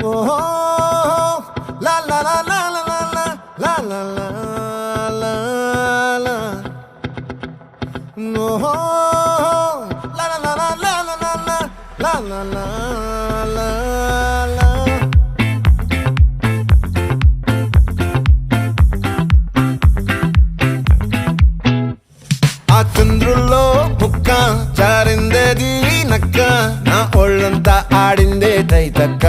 ఓహో లా లా లా లా లా లా లా లా లా లా ఓహో లా లా లా లా లా లా లా లా లా లా లా ఆ చంద్రుల్లో ముక్క జారిందేది నక్క నా ఒళ్ళంతా ఆడిందే తైతక్క